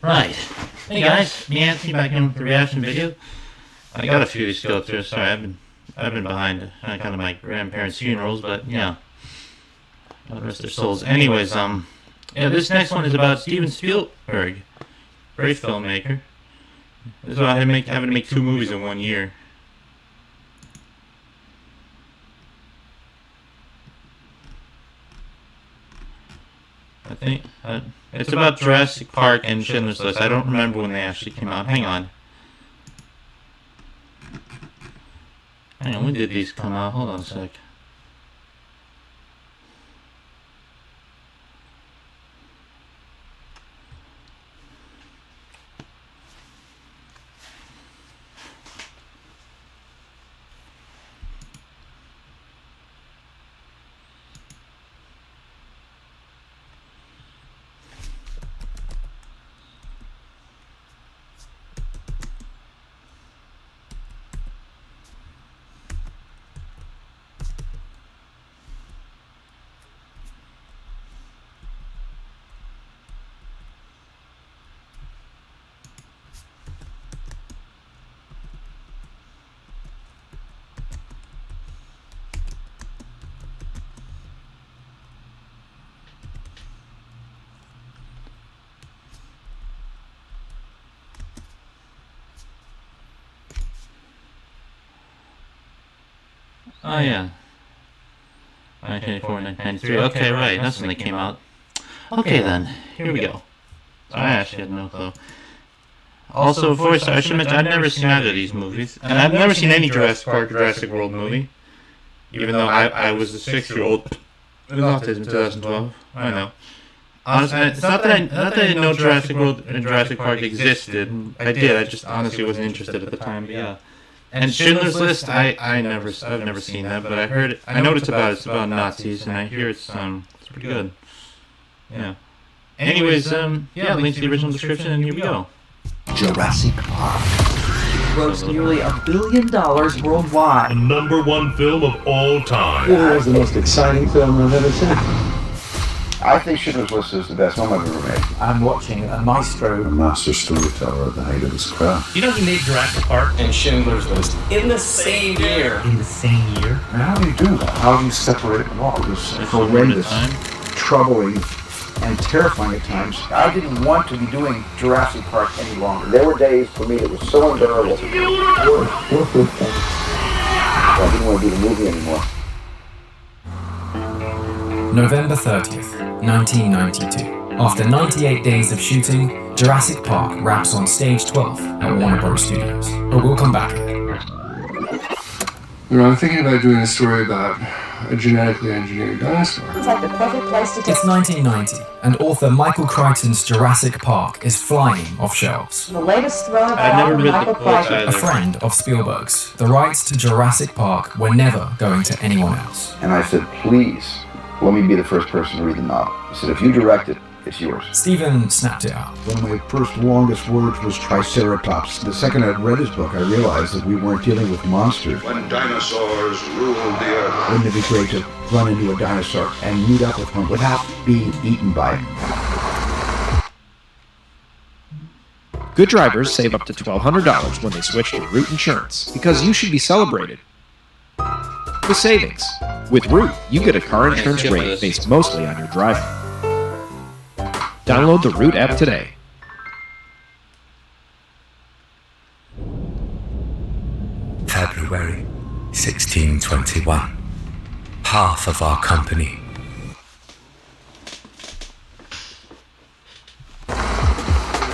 Right. Hey guys, me Anthony back in with the reaction video. I got a few to go through. Sorry, I've been behind kind of my grandparents' funerals, but yeah, God rest their souls. Anyways, yeah, this next one is about Steven Spielberg, great filmmaker. This is about him having to make 2 movies in 1 year. I think it's about Jurassic Park and Schindler's List. I don't remember when they actually came out. Hang on. When did these come out? Hold on a sec. Oh yeah. 1984, 1993. Okay, right. That's when they came out. Okay then. Here we go. I actually had no clue. Also, before I start, I should mention I've never seen either of these movies, and I've never seen any Jurassic Park or Jurassic World movie. Even though I was a 6-year-old with autism in 2012. I know. Honestly, it's not that I didn't know Jurassic World and Jurassic Park existed. I did. I just honestly wasn't interested at the time. But yeah. And Schindler's List, I've never seen that, but I know it's about Nazis, and I hear it's pretty good. Yeah. Anyways, yeah, link to the original description, and here we go. Jurassic Park grossed nearly $1 billion worldwide. The #1 film of all time. It was the most exciting film I've ever seen. I think Schindler's List is the best film I've ever made. I'm watching a maestro. A master storyteller at the height of his craft. You know he made Jurassic Park and Schindler's List in the same year. In the same year? And how do you do that? How do you separate them all? This horrendous, troubling, and terrifying at times. I didn't want to be doing Jurassic Park any longer. There were days for me that was so unbearable. I didn't want to do the movie anymore. November 30th, 1992. After 98 days of shooting, Jurassic Park wraps on stage 12 at Warner Bros. Studios. But we'll come back here. You know, I'm thinking about doing a story about a genetically engineered dinosaur. It's like the perfect place to It's 1990, and author Michael Crichton's Jurassic Park is flying off shelves. The latest throw of I've never read Michael the book Crichton. A friend of Spielberg's, the rights to Jurassic Park were never going to anyone else. And I said, please, let me be the first person to read the novel. He said, if you direct it, it's yours. Stephen snapped it up. One of my first longest words was Triceratops. The second I'd read his book, I realized that we weren't dealing with monsters. When dinosaurs ruled the earth. Wouldn't it be great to run into a dinosaur and meet up with one without being eaten by it? Good drivers save up to $1,200 when they switch to Root Insurance, because you should be celebrated with savings. With Root, you get a car insurance rate based mostly on your driving. Download the Root app today. February 1621. Half of our company.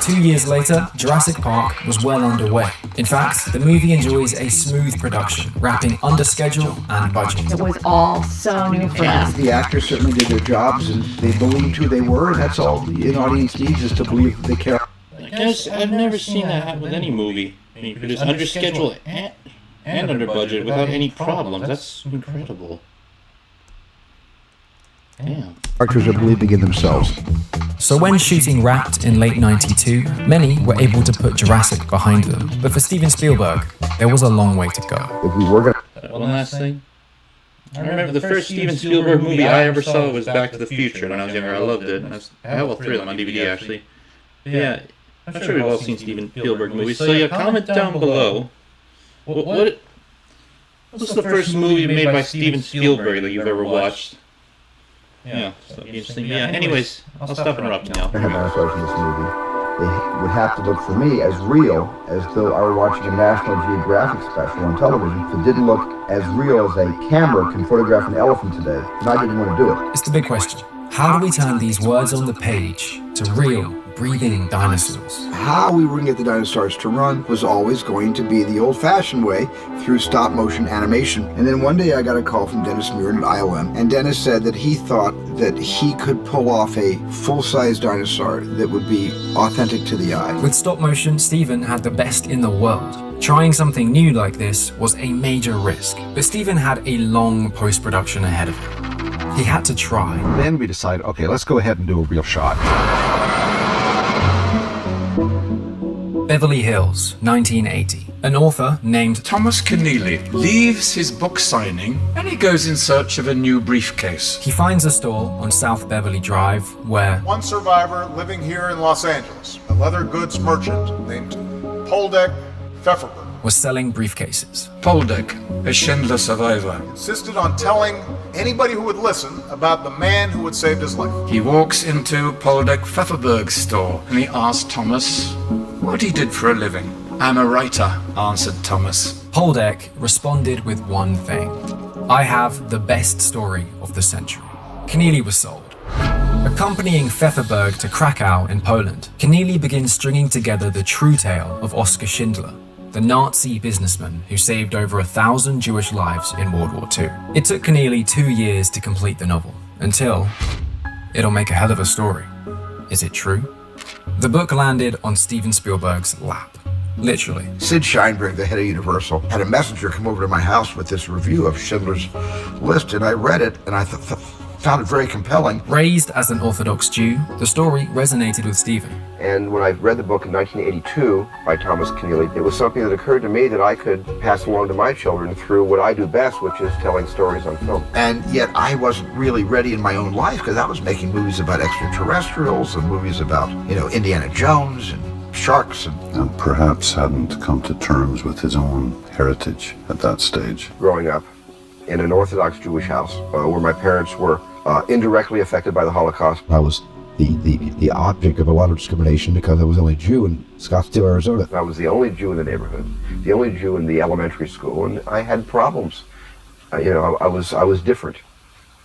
Two years later, Jurassic Park was well underway. In fact, the movie enjoys a smooth production, wrapping under schedule and budget. It was all so new for us. The actors certainly did their jobs, and they believed who they were, and that's all an audience needs, is to believe they care. I guess I've never seen that happen with any movie. I mean, produced under schedule and under budget without any problems. That's incredible. Damn. Actors are believing in themselves. So when shooting wrapped in late 92, many were able to put Jurassic behind them. But for Steven Spielberg, there was a long way to go. If we were going One last thing. I remember the first Steven Spielberg movie I ever saw was Back to the Future when I was younger. I loved it. I have all 3 of them on DVD, actually. But yeah, I'm sure we've all seen Steven Spielberg movies, so yeah, comment down below. What's the first movie made by Steven Spielberg that you've ever watched? Yeah, so it'd be interesting. Yeah, anyways, I'll stop interrupting now. I had dinosaurs in this movie. They would have to look for me as real as though I were watching a National Geographic special on television. If it didn't look as real as a camera can photograph an elephant today, and I didn't want to do it. It's the big question. How do we turn these words on the page to real, breathing dinosaurs? How we were going to get the dinosaurs to run was always going to be the old-fashioned way, through stop-motion animation. And then one day I got a call from Dennis Muren at ILM, and Dennis said that he thought that he could pull off a full-size dinosaur that would be authentic to the eye. With stop motion, Steven had the best in the world. Trying something new like this was a major risk, but Steven had a long post-production ahead of him. He had to try. Then we decided, okay, let's go ahead and do a real shot. Beverly Hills, 1980. An author named Thomas Keneally leaves his book signing and he goes in search of a new briefcase. He finds a store on South Beverly Drive where one survivor living here in Los Angeles, a leather goods merchant named Poldek Pfefferberg, was selling briefcases. Poldek, a Schindler survivor, insisted on telling anybody who would listen about the man who had saved his life. He walks into Poldek Pfefferberg's store and he asks Thomas what he did for a living. I'm a writer, answered Thomas. Poldek responded with one thing. I have the best story of the century. Keneally was sold. Accompanying Pfefferberg to Krakow in Poland, Keneally begins stringing together the true tale of Oskar Schindler, the Nazi businessman who saved over 1,000 Jewish lives in World War II. It took Keneally 2 years to complete the novel, until it'll make a hell of a story. Is it true? The book landed on Steven Spielberg's lap. Literally. Sid Sheinberg, the head of Universal, had a messenger come over to my house with this review of Schindler's List, and I read it, and I found it very compelling. Raised as an Orthodox Jew, the story resonated with Steven. And when I read the book in 1982 by Thomas Keneally, it was something that occurred to me that I could pass along to my children through what I do best, which is telling stories on film. And yet I wasn't really ready in my own life, because I was making movies about extraterrestrials and movies about, Indiana Jones and sharks. And perhaps hadn't come to terms with his own heritage at that stage. Growing up in an Orthodox Jewish house where my parents were indirectly affected by the Holocaust. I was the object of a lot of discrimination because I was the only Jew in Scottsdale, Arizona. I was the only Jew in the neighborhood, the only Jew in the elementary school, and I had problems. I was different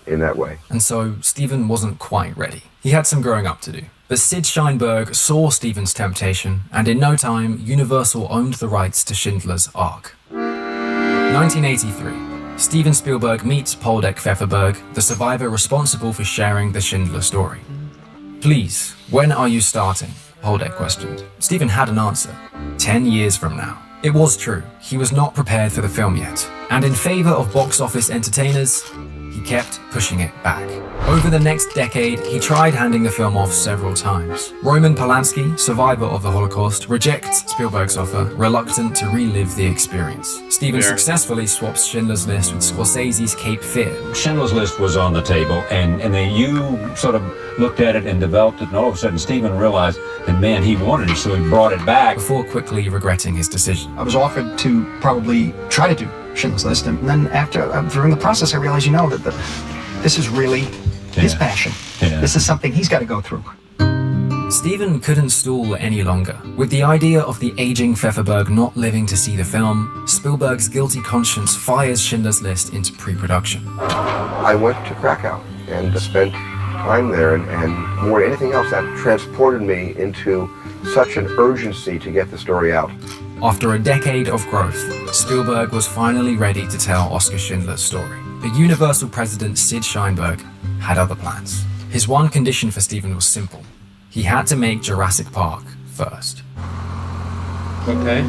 in that way. And so Steven wasn't quite ready. He had some growing up to do. But Sid Sheinberg saw Steven's temptation, and in no time, Universal owned the rights to Schindler's Ark. 1983. Steven Spielberg meets Poldek Pfefferberg, the survivor responsible for sharing the Schindler story. Please, when are you starting? Poldek questioned. Steven had an answer. 10 years from now. It was true. He was not prepared for the film yet. And in favor of box office entertainers, he kept pushing it back. Over the next decade, he tried handing the film off several times. Roman Polanski, survivor of the Holocaust, rejects Spielberg's offer, reluctant to relive the experience. Steven successfully swaps Schindler's List with Scorsese's Cape Fear. Schindler's List was on the table, and then you sort of looked at it and developed it, and all of a sudden Steven realized that, man, he wanted it, so he brought it back. Before quickly regretting his decision. I was offered to probably try to do Schindler's List, and then during the process, I realized, that this is really his passion. Yeah. This is something he's got to go through. Steven couldn't stall any longer. With the idea of the aging Pfefferberg not living to see the film, Spielberg's guilty conscience fires Schindler's List into pre-production. I went to Krakow and spent time there, and more than anything else, that transported me into such an urgency to get the story out. After a decade of growth, Spielberg was finally ready to tell Oskar Schindler's story. But Universal president Sid Sheinberg had other plans. His one condition for Steven was simple. He had to make Jurassic Park first. Okay.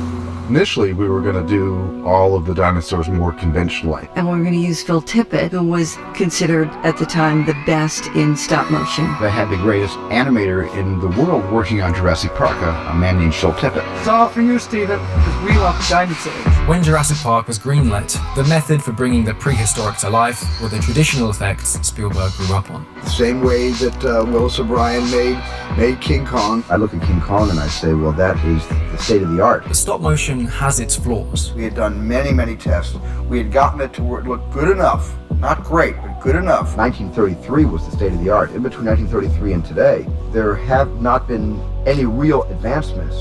Initially, we were going to do all of the dinosaurs more conventionally. And we were going to use Phil Tippett, who was considered at the time the best in stop motion. I had the greatest animator in the world working on Jurassic Park, a man named Phil Tippett. It's all for you, Steven, because we love the dinosaurs. When Jurassic Park was greenlit, the method for bringing the prehistoric to life were the traditional effects Spielberg grew up on. The same way that Willis O'Brien made King Kong. I look at King Kong and I say, well, that is the state of the art. The stop motion has its flaws. We had done many, many tests. We had gotten it to where it looked good enough. Not great, but good enough. 1933 was the state of the art. In between 1933 and today, there have not been any real advancements.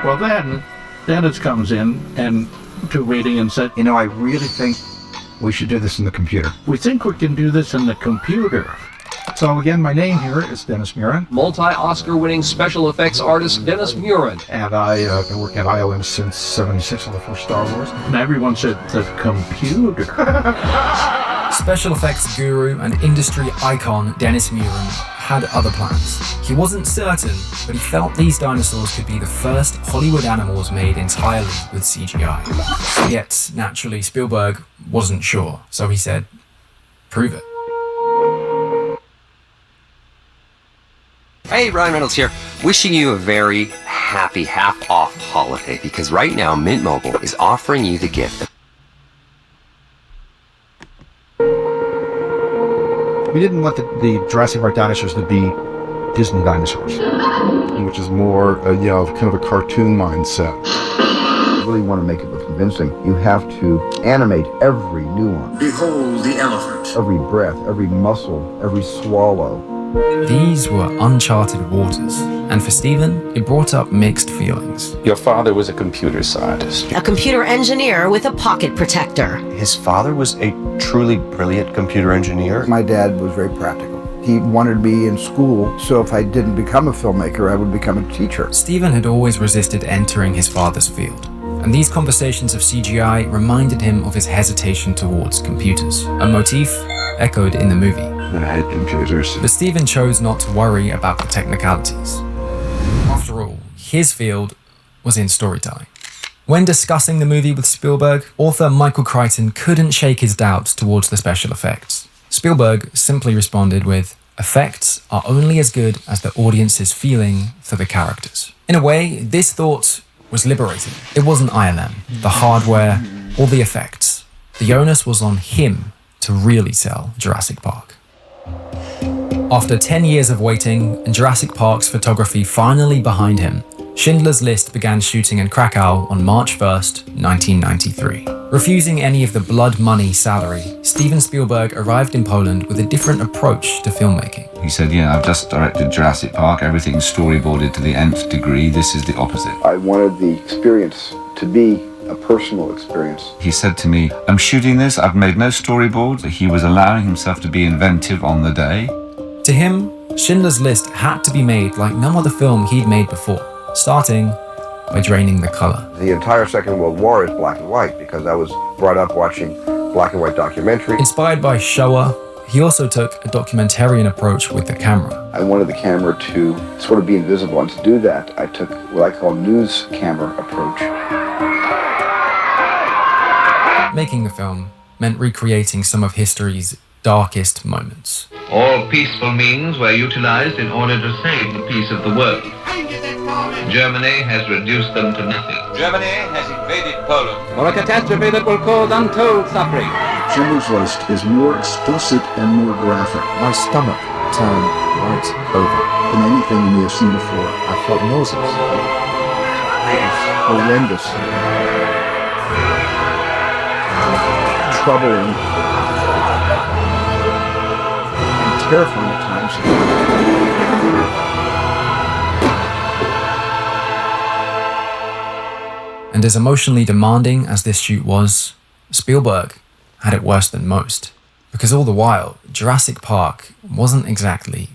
Well, then it comes in and to reading and said, I really think we should do this in the computer. We think we can do this in the computer. So again, my name here is Dennis Muren. Multi-Oscar-winning special effects artist Dennis Muren. And I've been working at ILM since '76 on the first Star Wars. And everyone said, the computer. Special effects guru and industry icon Dennis Muren had other plans. He wasn't certain, but he felt these dinosaurs could be the first Hollywood animals made entirely with CGI. Yet, naturally, Spielberg wasn't sure, so he said, prove it. Hey, Ryan Reynolds here, wishing you a very happy half-off holiday, because right now Mint Mobile is offering you the gift. We didn't want the Jurassic Park dinosaurs to be Disney dinosaurs, which is more, kind of a cartoon mindset. If you really want to make it look convincing, you have to animate every nuance. Behold the elephant. Every breath, every muscle, every swallow. These were uncharted waters, and for Steven, it brought up mixed feelings. Your father was a computer scientist. A computer engineer with a pocket protector. His father was a truly brilliant computer engineer. My dad was very practical. He wanted me in school, so if I didn't become a filmmaker, I would become a teacher. Steven had always resisted entering his father's field, and these conversations of CGI reminded him of his hesitation towards computers, a motif echoed in the movie. I hate computers. But Steven chose not to worry about the technicalities. After all, his field was in storytelling. When discussing the movie with Spielberg, author Michael Crichton couldn't shake his doubts towards the special effects. Spielberg simply responded with, "Effects are only as good as the audience's feeling for the characters." In a way, this thought was liberating. It wasn't ILM, the hardware, or the effects. The onus was on him to really sell Jurassic Park. After 10 years of waiting and Jurassic Park's photography finally behind him, Schindler's List began shooting in Krakow on March 1st, 1993. Refusing any of the blood money salary, Steven Spielberg arrived in Poland with a different approach to filmmaking. He said, I've just directed Jurassic Park, everything's storyboarded to the nth degree, this is the opposite. I wanted the experience to be a personal experience. He said to me, I'm shooting this, I've made no storyboards. He was allowing himself to be inventive on the day. To him, Schindler's List had to be made like no other film he'd made before, starting by draining the color. The entire Second World War is black and white because I was brought up watching black and white documentaries. Inspired by Showa, he also took a documentarian approach with the camera. I wanted the camera to sort of be invisible, and to do that, I took what I call news camera approach. Making the film meant recreating some of history's darkest moments. All peaceful means were utilized in order to save the peace of the world. Germany has reduced them to nothing. Germany has invaded Poland. For a catastrophe that will cause untold suffering. Schindler's List is more explicit and more graphic. My stomach turned right over. Than anything you may have seen before. I felt nauseous. Horrendous. Troubling. And terrifying at times. And as emotionally demanding as this shoot was, Spielberg had it worse than most. Because all the while, Jurassic Park wasn't exactly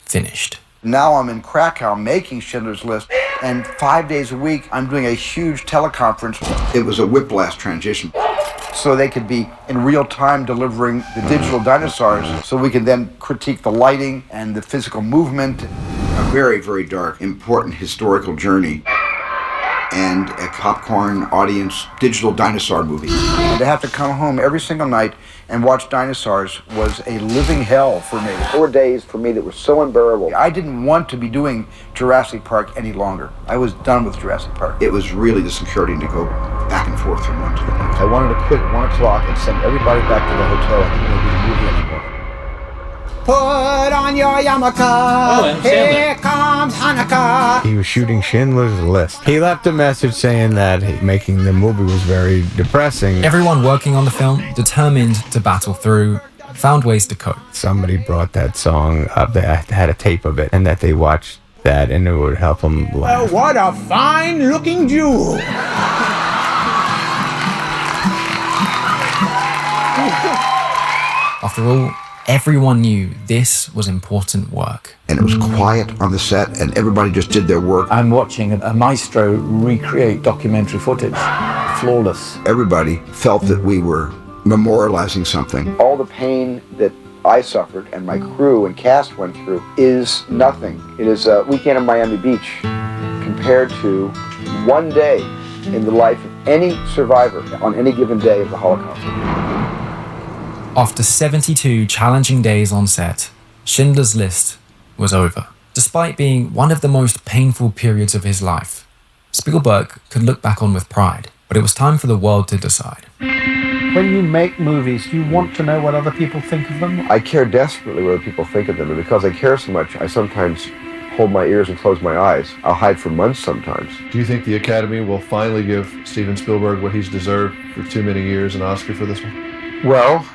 finished. Now I'm in Krakow making Schindler's List, and 5 days a week I'm doing a huge teleconference. It was a whiplash transition. So they could be in real time delivering the digital dinosaurs, so we could then critique the lighting and the physical movement. A very, very dark, important historical journey. And a popcorn audience digital dinosaur movie. And to have to come home every single night and watch dinosaurs was a living hell for me. 4 days for me that were so unbearable. I didn't want to be doing Jurassic Park any longer. I was done with Jurassic Park. It was really disconcerting to go back and forth from one to the next. I wanted to quit at 1 o'clock and send everybody back to the hotel. I didn't want to do the movie anymore. Put on your yarmulke. Here comes Hanukkah. He was shooting Schindler's List. He left a message saying that making the movie was very depressing. Everyone working on the film, determined to battle through, found ways to cope. Somebody brought that song up. They had a tape of it, and that they watched that, and it would help them laugh. What a fine-looking jewel. After all, everyone knew this was important work. And it was quiet on the set, and everybody just did their work. I'm watching a maestro recreate documentary footage. Flawless. Everybody felt that we were memorializing something. All the pain that I suffered and my crew and cast went through is nothing. It is a weekend in Miami Beach compared to one day in the life of any survivor on any given day of the Holocaust. After 72 challenging days on set, Schindler's List was over. Despite being one of the most painful periods of his life, Spielberg could look back on with pride, but it was time for the world to decide. When you make movies, do you want to know what other people think of them? I care desperately what other people think of them, and because I care so much, I sometimes hold my ears and close my eyes. I'll hide for months sometimes. Do you think the Academy will finally give Steven Spielberg what he's deserved for too many years, an Oscar for this one? Well,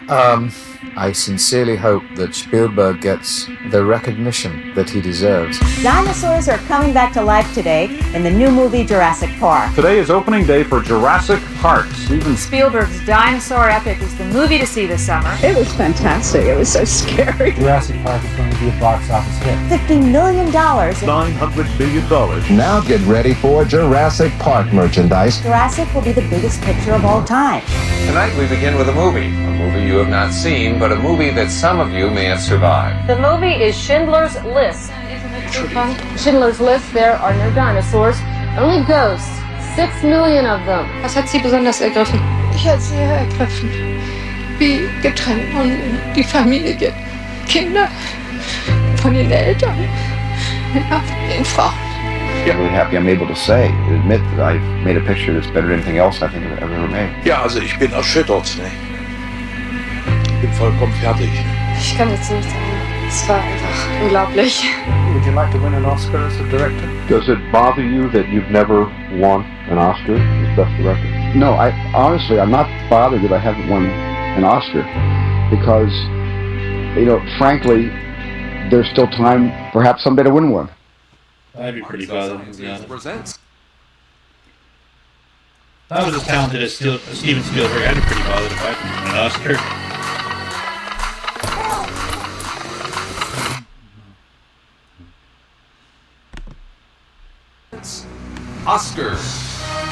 I sincerely hope that Spielberg gets the recognition that he deserves. Dinosaurs are coming back to life today in the new movie Jurassic Park. Today is opening day for Jurassic Park. Steven Spielberg's dinosaur epic is the movie to see this summer. It was fantastic. It was so scary. Jurassic Park is going to be a box office hit. $50 million. $900 million. Now get ready for Jurassic Park merchandise. Jurassic will be the biggest picture of all time. Tonight we begin with a movie you have not seen, but a movie that some of you may have survived. The movie is Schindler's List. Schindler's List, there are no dinosaurs, only ghosts. 6 million of them. Was hat Sie besonders ergriffen? Ich hat sehr ergriffen, wie getrennt man die Familie, Kinder von den Eltern, ja, den Frauen. I'm really happy I'm able to say, admit that I've made a picture that's better than anything else I think I've ever made. Ja, also ich bin erschüttert. Ne? Ich bin vollkommen fertig. Ich kann jetzt nicht sagen. Es war einfach unglaublich. Would you like to win an Oscar as a director? Does it bother you that you've never won an Oscar as best director? No, honestly, I'm not bothered that I haven't won an Oscar because, frankly, there's still time, perhaps someday, to win one. I'd be pretty bothered, to be honest. If I was as talented as Steven Spielberg, I'd be pretty bothered if I could win an Oscar. Oscars,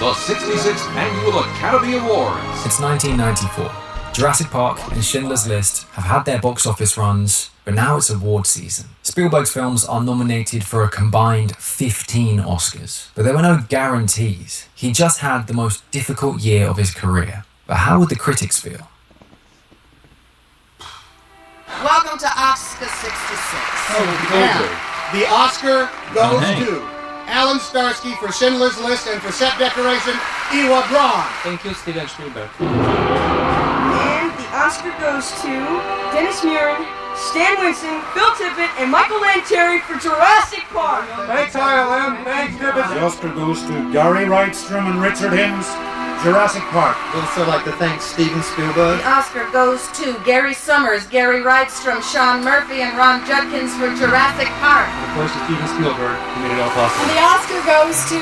the 66th Annual Academy Awards. It's 1994. Jurassic Park and Schindler's List have had their box office runs, but now it's award season. Spielberg's films are nominated for a combined 15 Oscars, but there were no guarantees. He just had the most difficult year of his career. But how would the critics feel? Welcome to Oscar 66. Oh, the Oscar goes to Alan Starsky for Schindler's List and for set decoration, Ewa Braun. Thank you, Steven Spielberg. And the Oscar goes to Dennis Muren, Stan Winston, Phil Tippett, and Michael Lanterry for Jurassic Park. Thanks, Ireland. Thanks, Tippett. The Oscar goes to Gary Wrightstrom and Richard Hims, Jurassic Park. We'd also like to thank Steven Spielberg. The Oscar goes to Gary Summers, Gary Wrightstrom, Sean Murphy, and Ron Judkins for Jurassic Park. Of course, to Steven Spielberg, who made it all possible. And the Oscar goes to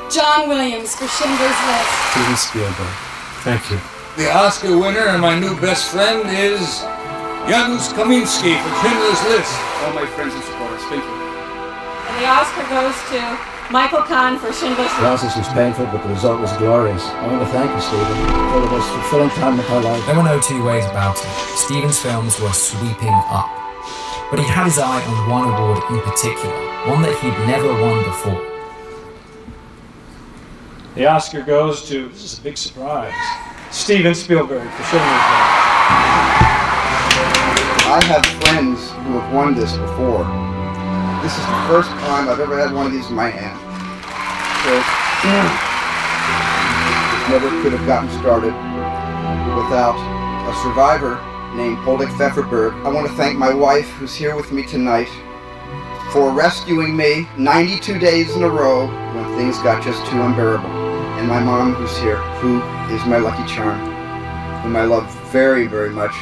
John Williams for Schindler's List. Steven Spielberg. Thank you. The Oscar winner and my new best friend is Janusz Kaminski for Schindler's List. All my friends and supporters, thank you. And the Oscar goes to Michael Kahn for Schindler's List. The process was painful, but the result was glorious. I want to thank you, Steven, for the most fulfilling time of my life. There were no two ways about it. Steven's films were sweeping up. But he had his eye on one award in particular, one that he'd never won before. The Oscar goes to, this is a big surprise, Steven Spielberg for Schindler's List. I have friends who have won this before. This is the first time I've ever had one of these in my hand. So, never could have gotten started without a survivor named Poldek Pfefferberg. I want to thank my wife, who's here with me tonight, for rescuing me 92 days in a row when things got just too unbearable. And my mom, who's here, who is my lucky charm, whom I love very, very much.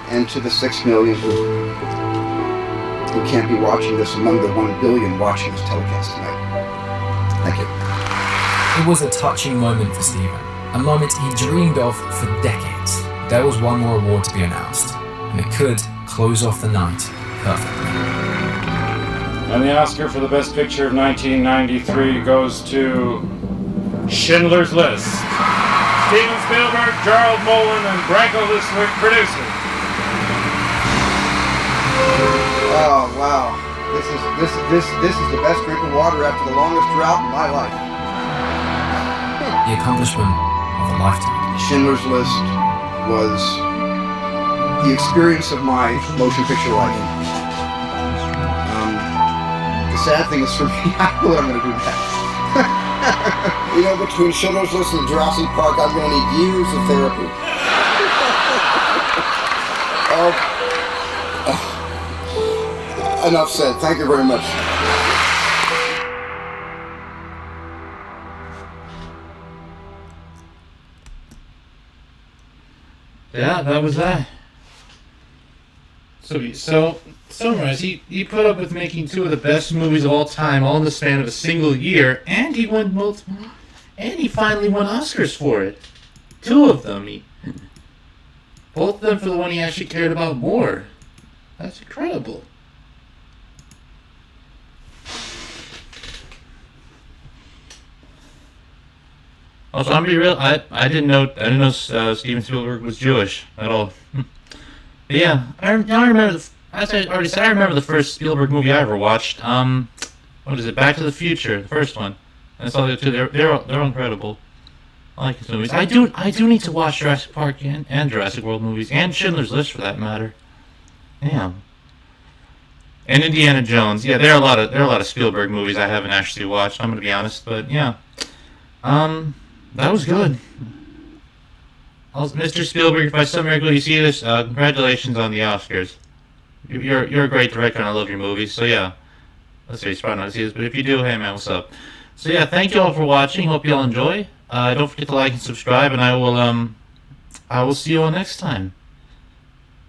And to the 6 million who can't be watching this among the 1 billion watching this telecast tonight. Thank you. It was a touching moment for Steven, a moment he dreamed of for decades. There was one more award to be announced, and it could close off the night perfectly. And the Oscar for the Best Picture of 1993 goes to Schindler's List. Steven Spielberg, Gerald Molen, and Branko Liswick producing. Oh wow! This is the best drink of water after the longest drought in my life. The accomplishment of a lifetime. Schindler's List was the experience of my motion picture life. The sad thing is for me, I don't know what I'm going to do next. You know, between Schindler's List and Jurassic Park, I'm going to need years of therapy. Enough said. Thank you very much. Yeah, that was that. So summarize, he put up with making 2 of the best movies of all time, all in the span of a single year, and he won multiple, and he finally won Oscars for it. 2 of them. Both of them for the one he actually cared about more. That's incredible. Also, I'm gonna be real. I didn't know Steven Spielberg was Jewish at all. But yeah, I remember. As I already said, I remember the first Spielberg movie I ever watched. What is it? Back to the Future, the first one. And I saw the 2. They're incredible. I like his movies. I do need to watch Jurassic Park and Jurassic World movies and Schindler's List for that matter. Yeah. And Indiana Jones. Yeah, there are a lot of Spielberg movies I haven't actually watched. I'm gonna be honest, but yeah. That was good. Mr. Spielberg, if by some miracle you see this, congratulations on the Oscars. You're a great director and I love your movies, so yeah. Let's see, he's probably not see this, but if you do, hey man, what's up? So yeah, thank you all for watching. Hope you all enjoy. Don't forget to like and subscribe, and I will see you all next time.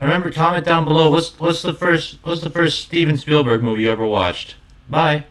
Remember, comment down below what's the first Steven Spielberg movie you ever watched. Bye.